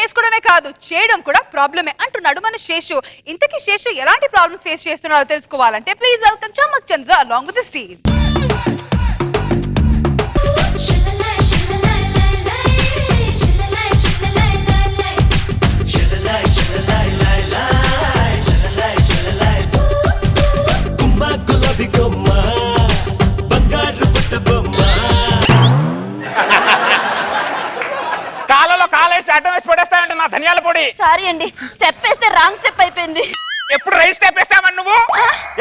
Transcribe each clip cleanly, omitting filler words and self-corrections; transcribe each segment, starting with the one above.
చేసుకోవడమే కాదు చేయడం కూడా ప్రాబ్లమే అంటున్నాడు మన శేషు. ఇంతకీ శేషు ఎలాంటి ప్రాబ్లమ్స్ ఫేస్ చేస్తున్నారో తెలుసుకోవాలంటే please welcome Chammak Chandra along with the team. కాలలో కాలేసి అడ్డం వేసి పడేస్తానంటే నా ధనియాల పొడి. సారీ అండి, స్టెప్ వేస్తే రాంగ్ స్టెప్ అయిపోయింది. ఎప్పుడు రైట్ స్టెప్ వేస్తామని నువ్వు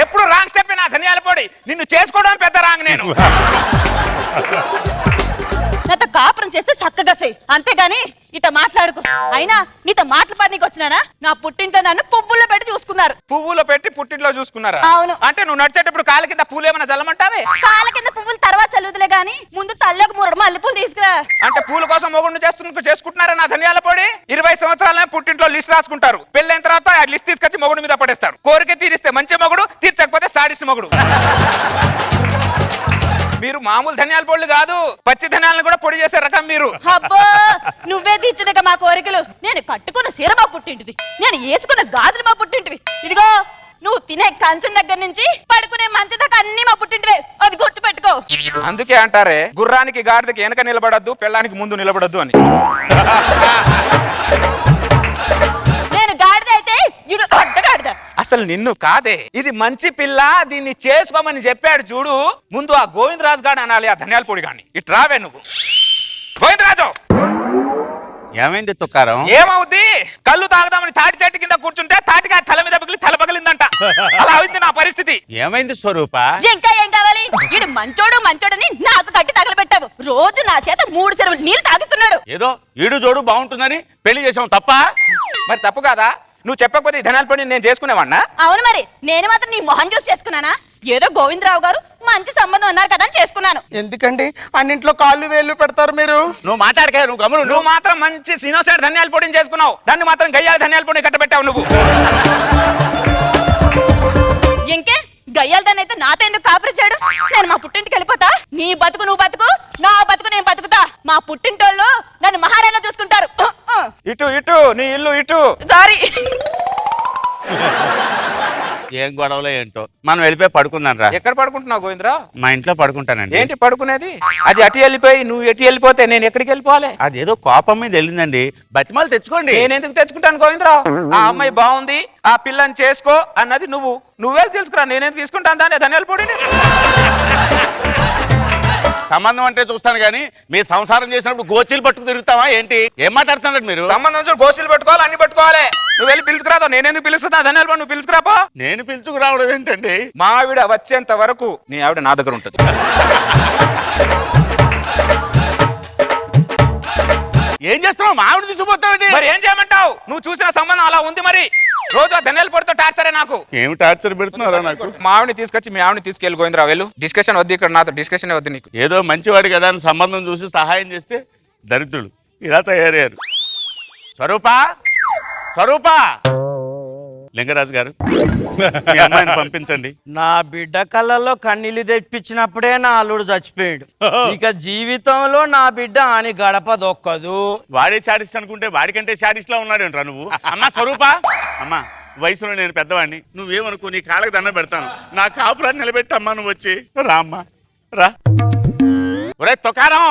ఎప్పుడు రాంగ్ స్టెప్ నా ధనియాల పొడి. నిన్ను చేసుకోవడం పెద్ద రాంగ్. నేను నాతో కాపురం చేస్తే చక్కగా చేయి, అంతేగాని ఇట మాట్లాడుకో. అయినా నీతో మాట్లాడడానికి వచ్చినానా? నా పుట్టింట్లో నన్ను పువ్వుల్లో పెట్టి చూసుకున్నారు. పువ్వులో పెట్టి పుట్టింట్లో చూసుకున్నారా? అవును. అంటే నువ్వు నడిచేటప్పుడు కాళ్ళ కింద పూలు ఏమైనా జల్లమంటావే? కాళ్ళ కింద పువ్వులు తర్వాత చల్లుదులే గాని ముందు తల్లకు మూరడు మల్లెపూలు తీసుకురా. అంటే పూల కోసం మొగుడిని చేసుకుంటున్నారా నా ధనియాల పొడి? 20 సంవత్సరాలనే పుట్టింట్లో లిస్ట్ రాసుకుంటారు. పెళ్ళైన తర్వాత ఆ లిస్ట్ తీసుకొచ్చి మొగుడు మీద పడేస్తాడు. కోరిక తీరిస్తే మంచి మొగుడు, తీర్చకపోతే సాడిస్ట్ మొగుడు. మీరు మామూలు ధనియాల పొడులు కాదు, పచ్చి ధనియాలను కూడా పొడి చేసే రకం మీరు. అబ్బో, నువ్వే తీర్చునక మా కోరికలు. నేను కట్టుకున్న సీర మా పుట్టింటిది, నేను వేసుకున్న గాజులు మా పుట్టింటివి. ఇదిగో నువ్వు తినే కంచం దగ్గర నుంచి పడుకునే మంచం దాకా అన్ని మా పుట్టింటివే, అది గుర్తు పెట్టుకో. అందుకే అంటారే గుర్రానికి గాడిదకి వెనక నిలబడద్దు, పెళ్ళానికి ముందు నిలబడద్దు అని. నేను గాడిద అయితే ఇడు అడ్డగాడిద. అసలు నిన్ను కాదే, ఇది మంచి పిల్ల, దీన్ని చేసుకోమని చెప్పాడు చూడు. ముందు ఆ గోవిందరాజు గాని అనాలి, ఆ ధనియాల పొడి గాని. ఇటు రావే నువ్వు. గోవిందరాజు, ఏమైంది తుక్కారం? ఏమవుద్ది? కళ్ళు తాగదామని తాటి చెట్టు కింద కూర్చుంటే తాటిగా తల మీద తల పగిలిందంట. అలా అవుతుంది నా పరిస్థితి. ఏమైంది స్వరూప? ఇంకా ఏం కావాలి? ఈడు మంచోడని నాకు కట్టి తగలబెట్టావు. రోజు నా చేత 3 చెరువులు నీళ్ళు తాగుతున్నాడు. ఏదో ఈడు జోడు బాగుంటుందని పెళ్లి చేసాం తప్ప. మరి తప్పు కాదా? నువ్వు చెప్పకపోతే ఈ ధనియాల పొడి నేను చేసుకునేవాడినా? అవును, మరి నేను మాత్రం నీ మొహం చూసి చేసుకున్నానా? ఏదో గోవిందరావు గారు మంచి సంబంధం అన్నారు కదా అని చేసుకున్నాను. ఎందుకండి అన్నింట్లో కాళ్ళు వేళ్ళు పెడతారు మీరు? నువ్వు మాట్లాడక, నువ్వు గమను. నువ్వు మాత్రం మంచి సినోసైడ్ ధనియాల పొడిని చేసుకున్నావు, దాన్ని మాత్రం గయ్యాల ధనియాల పొడిని కట్టబెట్టావు నువ్వు. ఇంకే గయ్యాలదాన్ని అయితే నాతో ఎందుకు కాపురిచాడు? నేను మా పుట్టింటికి వెళ్ళిపోతా. నీ బతుకు నువ్వు బతుకు, నా బతుకు నేను బతుకుతా. మా పుట్టింటోళ్ళు నన్ను మహారాణా చూసుకుంటారు. ఇటు ఇటు నీ ఇల్లు ఇటు. సారీ. ఏం గొడవలో ఏంటో, మనం వెళ్ళిపోయి పడుకుందాం రా. ఎక్కడ పడుకుంటున్నావు గోవిందరా? మా ఇంట్లో పడుకుంటానండి. ఏంటి పడుకునేది? అది అటు వెళ్ళిపోయి నువ్వు ఎటు వెళ్ళిపోతే నేను ఎక్కడికి వెళ్ళిపోవాలి? అదేదో కోపం మీద వెళ్ళిందండి, బతిమాలు తెచ్చుకోండి. నేను ఎందుకు తెచ్చుకుంటాను గోవిందరా? ఆ అమ్మాయి బాగుంది, ఆ పిల్లని చేసుకో అన్నది నువ్వే తెలుసుకురా. నేనేం తీసుకుంటాను దాన్ని ధనియాల పొడిని. సంబంధం అంటే చూస్తాను కానీ మీ సంసారం చేసినప్పుడు గోచీలు పట్టుకు తిరుగుతావా ఏంటి? ఏం మాట్లాడుతున్నారు మీరు? సంబంధం గోసులు పెట్టుకోవాలి, అన్ని పెట్టుకోవాలి. నువ్వు వెళ్ళి పిలుచుకురాదు. నేనెందుకు పిలుస్తున్నా ధనియాల పొడి? నువ్వు పిలుచుకురాపో. నేను పిలుచుకురావడం ఏంటండి? మా ఆవిడ వచ్చేంత వరకు నీ ఆవిడ నా దగ్గర ఉంటుంది. ఏం చేస్తున్నావు? మా ఆవిడ తీసుకుపోతావండి. మరి ఏం చేయమంటావు? నువ్వు చూసిన సంబంధం అలా ఉంది. మరి రోజు ఆ ధనియాల పొడితో టార్చరే నాకు. ఏమి టార్చర్ పెడుతున్నారా నాకు? మా ఆవిడని తీసుకొచ్చి మీ ఆవిడని తీసుకెళ్ళి గోవిందరావు వెళ్ళు. డిస్కషన్ వద్దు ఇక్కడ, నాతో డిస్కషన్ వద్దు నీకు. ఏదో మంచివాడు కదా అని సంబంధం చూసి సహాయం చేస్తే దరిద్రులు ఇలా తయారయ్యారు. స్వరూపా, స్వరూపా, లింగరాజు గారు మీ అమ్మాయిని పంపించండి. నా బిడ్డ కళ్ళల్లో కన్నీళ్ళు తెప్పించినప్పుడే నా అల్లుడు చచ్చిపోయాడు. ఇక జీవితంలో నా బిడ్డ అని గడప దొక్కదు. వాడే శాడిస్ట్ అనుకుంటే వాడికంటే శాడిస్ట్ లా ఉన్నాడు ఏంట్రా నువ్వు? అమ్మా స్వరూపా, అమ్మా వయసులో నేను పెద్దవాడిని, నువ్వేమనుకో నీ కాళ్ళకి దండం పెడతాను. నా కాపురాన్ని నిలబెట్టమ్మా, నువ్వు వచ్చి రా అమ్మా రా. ఒరే తొకారం,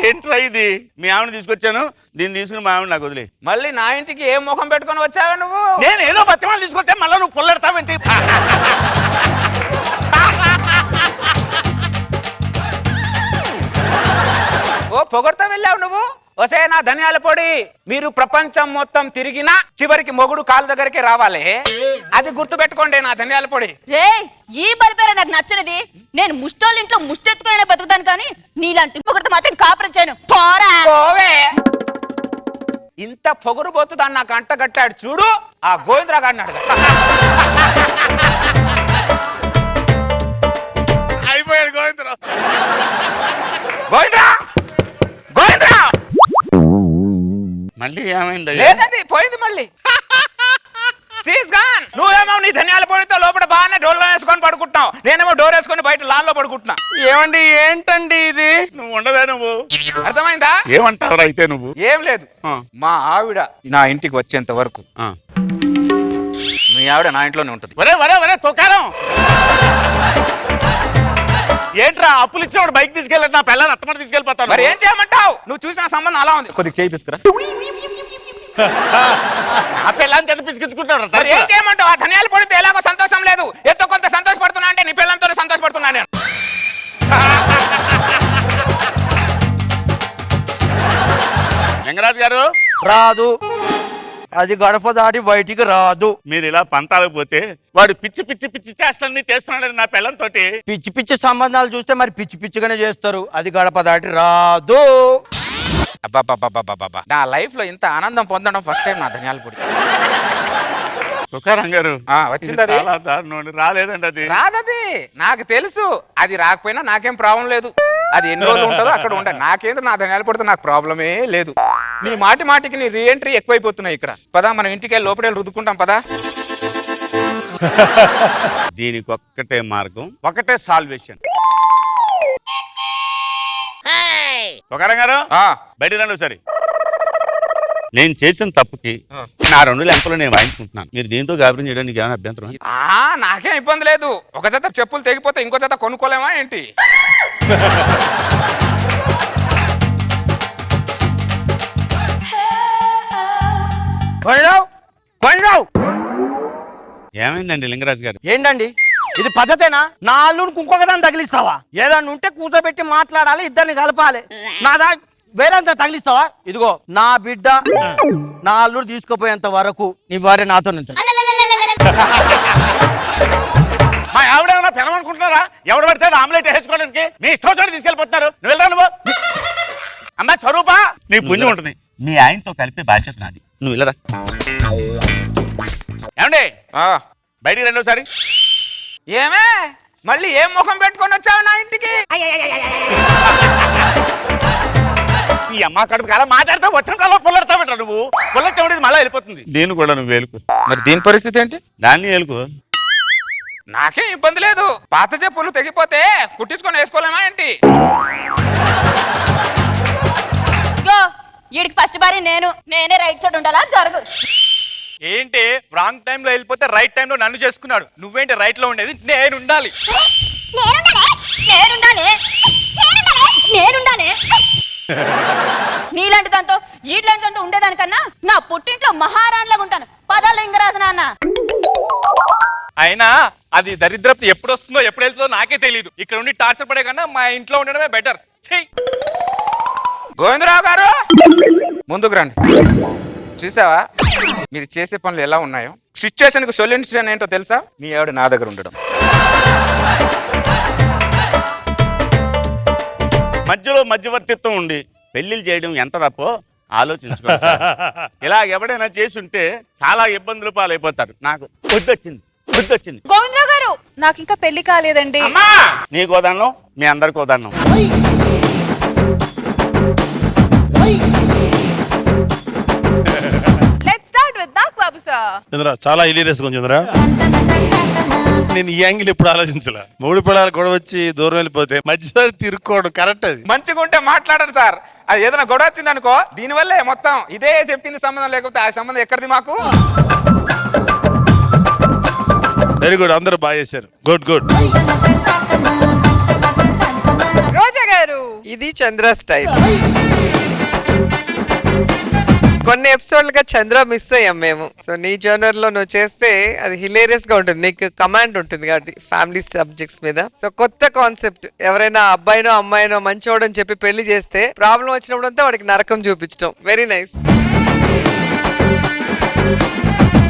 ఏంట్రా ఇది? మీ ఆవిడని తీసుకొచ్చాను, దీన్ని తీసుకుని మా ఆవిడ నాకు వదిలే. మళ్ళీ నా ఇంటికి ఏం ముఖం పెట్టుకొని వచ్చావా నువ్వు? నేను ఏదో బతిమాలు తీసుకొస్తే మళ్ళీ నువ్వు పుల్లెడతావేంటి? ఓ పొగడతా వెళ్ళావు నువ్వు. వసే నా ధనియాల పొడి, మీరు ప్రపంచం మొత్తం తిరిగినా చివరికి మొగుడు కాలు దగ్గరికి రావాలి. అది గుర్తు పెట్టుకోండి నా ధనియాల పొడి. రే, ఈ బలిపేర నాకు నచ్చనిది. నేను ముష్టోళ్ళ ఇంట్లో ముష్టెత్తుకునే బతుకుతాను కానీ నీలాంటి పొగడితో మాత్రం కాపురం చేయను. పోరా. పోవే. ఇంత పొగరు పోతు దాన్ని నాకు అంట కట్టాడు చూడు ఆ గోవిందరావు గారిని అడగ. అయిపోయాడు గోవిందరావు. గోవిందరా, గోవిందరా, మళ్ళీ ఏమైంది? లేదండి పోయింది మళ్ళీ. నువ్వేమో నీ ధనియాల పొడితో లోపల బాగానే డోర్లో వేసుకొని పడుకుంటున్నావు, నేనేమో డోర్ వేసుకొని బయట లాన్ లో పడుకుంటున్నా. ఏమండి ఏంటండి ఇది? నువ్వు ఉండవే నువ్వు. అర్థమైందా? ఏమంటావు అయితే నువ్వు? ఏం లేదు, ఆ. మా ఆవిడ నా ఇంటికి వచ్చేంత వరకు ఆ. మీ ఆవిడ నా ఇంట్లోనే ఉంటది. ఒరే ఒరే ఒరే తుకారం, ఏంట్రా అప్పులు ఇచ్చినప్పుడు బైక్ తీసుకెళ్ళి నా పిల్లలు అత్తమాట తీసుకెళ్ళిపోతాను. మరి ఏం చేయమంటావు? నువ్వు చూసిన సంబంధం అలా ఉంది, కొద్దిగా చేయిపిస్తురా. ఆ పిల్లని చేత పిసికించుకుంటాడు. మరి ఏం చేయమంటావు? ఆ ధనియాలు పడితే ఎలాగో సంతోషం లేదు, ఎంతో కొంత సంతోషపడుతున్నా అంటే నీ పిల్లలతో సంతోషపడుతున్నా నేను. లింగరాజు గారు రాదు, అది గడప దాటి బయటికి రాదు. మీరు ఇలా పంతాలకు పోతే వాడు పిచ్చి పిచ్చి పిచ్చి చేష్టలన్నీ చేస్తున్నాడు నా పిల్లలతో. పిచ్చి పిచ్చి సంబంధాలు చూస్తే మరి పిచ్చి పిచ్చిగానే చేస్తారు. అది గడప దాటి రాదు. అబ్బాబ్బాబ్బాబ్బా, నా లైఫ్ లో ఇంత ఆనందం పొందడం ఫస్ట్ టైం నా ధనియాల పొడి. తుకారం గారు వచ్చింది అది. చాలా దారుణం. రాలేదండి అది. రాదది నాకు తెలుసు, అది రాకపోయినా నాకేం ప్రాబ్లం లేదు. అది ఎన్ని రోజులు ఉంటుందో అక్కడ ఉండాలి. నాకేందో నా ధనియాల పొడితో నాకు ప్రాబ్లమే లేదు. నీ మాటి మాటికి నీ రీఎంట్రీ ఎక్కువైపోతున్నాయి ఇక్కడ. పదా మనం ఇంటికి వెళ్ళి లోపలి రుద్దుకుంటాం పదా. దీనికి ఒక్కటే మార్గం, ఒకటే సాల్వేషన్. తుకారం గారు బయట రండి సరే. నేను చేసిన తప్పుకి నా 2 లెంపలు నేను వాయించుకుంటున్నాను. మీరు దీంతో గాబరం చేయడానికి ఏమైనా అభ్యంతరం? నాకేం ఇబ్బంది లేదు. ఒక జత చెప్పులు తెగిపోతే ఇంకో జత కొనుక్కోలేమా ఏంటి? ఏమైందండి లింగరాజు గారు? ఏంటండి ఇది పద్ధతేనా? నా అల్లుడికి ఇంకొక దాన్ని తగిలిస్తావా? ఏదన్నా ఉంటే కూర్చోబెట్టి మాట్లాడాలి, ఇద్దరిని కలపాలి. నాదా వేరేంత తగిలిస్తావా? ఇదిగో నా బిడ్డ నా అల్లుడు తీసుకుపోయేంత వరకు నీ భార్య నాతో ఉంటుంది. మా ఆవిడ ఏమన్నా పిలవనుకుంటున్నారా? ఎవడు పడితే ఆమ్లెట్ వేసుకోవడానికి మీ ఇష్టం తీసుకెళ్ళిపోతున్నారు. నువ్వు వెళ్తా నువ్వు. అమ్మా స్వరూపా, నీ పుణ్యం ఉంటుంది. మీ ఆయనతో కలిపే బాధ్యత నాది. నువ్వు వెళ్ళరా. ఏమండి బయటికి రండి ఒకసారి. ఏమే మళ్ళీ ఏం ముఖం పెట్టుకొని వచ్చావు నా ఇంటికి? ఈ అమ్మ కడుపు కాలం మాట్లాడితే వచ్చిన పుల్లడతావు నువ్వు. పుల్లటది మళ్ళీ వెళ్ళిపోతుంది. దీన్ని కూడా నువ్వు వేలుకు. మరి దీని పరిస్థితి ఏంటి? దాన్ని వేలుకు. నాకేం ఇబ్బంది లేదు. పాత చెప్పులు తెగిపోతే కుట్టించుకొని వేసుకోలేమా ఏంటి? వీడికి ఫస్ట్ బారి నేనే రైట్ సైడ్ ఉండాలా? జరుగు. ఏంటి రాంగ్ టైం లో వెళ్ళిపోతే రైట్ టైం లో నన్ను చేసుకున్నాడు. నువ్వేంటి రైట్ లో ఉండేది? నేను ఉండాలి. నీలాంటి దాంతో ఈట్లాంటి దాంతో ఉండేదానికన్నా నా పుట్టింట్లో మహారాణిలాగా ఉంటాను. పదాలు లింగరాజు నాన్న. అయినా అది దరిద్రపు ఎప్పుడు వస్తుందో ఎప్పుడు వెళ్తుందో నాకే తెలియదు. ఇక్కడ ఉండి టార్చర్ పడే కన్నా మా ఇంట్లో ఉండడమే బెటర్. గోవిందరావు గారు ముందుకు రండి. చూసావా మీరు చేసే పనులు ఎలా ఉన్నాయో? సిచ్యువేషన్ కు సొల్యూషన్ ఏంటో తెలుసా? మీ ఆవిడ నా దగ్గర ఉండడం. మధ్యలో మధ్యవర్తిత్వం ఉండి పెళ్లిళ్ళు చేయడం ఎంత తప్పో ఆలోచించుకోండి సార్. ఇలా ఎవడైనా చేసి ఉంటే చాలా ఇబ్బందులు పాలైపోతారు. నాకు బుద్ధొచ్చింది. గోవిందరావు గారు నాకు ఇంకా పెళ్లి కాలేదండి. నీకు ఉదాహరణ, మీ అందరికి ఉదాహరణ. Let's start with Nag Babu sir. Chandra చాలా హిలీరియస్ గా ఉంది చంద్ర. నేను ఈ యాంగిల్ ఎప్పుడు ఆలోచించలే. మూడు పిల్లలు గొడవ వచ్చి దూరం వెళ్ళిపోతే మధ్యలో తిరుక్కోవడం కరెక్ట్. అది మంచిగా ఉంటే మాట్లాడండి సార్. అది ఏదైనా గొడవ వచ్చింది అనుకో, దీనివల్లే మొత్తం ఇదే చెప్పింది సంబంధం. లేకపోతే ఆ సంబంధం ఎక్కడిది మాకు? వెరీ గుడ్, అందరూ బాగా చేశారు. Good good. రోజా గారు ఇది చంద్ర స్టైల్. కొన్ని ఎపిసోడ్లుగా చంద్ర మిస్ అయ్యాం మేము. సో నీ జోనర్ లో నువ్వు చేస్తే అది హిలేరియస్ గా ఉంటుంది. నీకు కమాండ్ ఉంటుంది కాబట్టి ఫ్యామిలీ సబ్జెక్ట్స్ మీద. సో కొత్త కాన్సెప్ట్. ఎవరైనా అబ్బాయినో అమ్మాయినో మంచోడని చెప్పి పెళ్లి చేస్తే ప్రాబ్లం వచ్చినప్పుడు అంతా వాడికి నరకం చూపించడం. Very nice.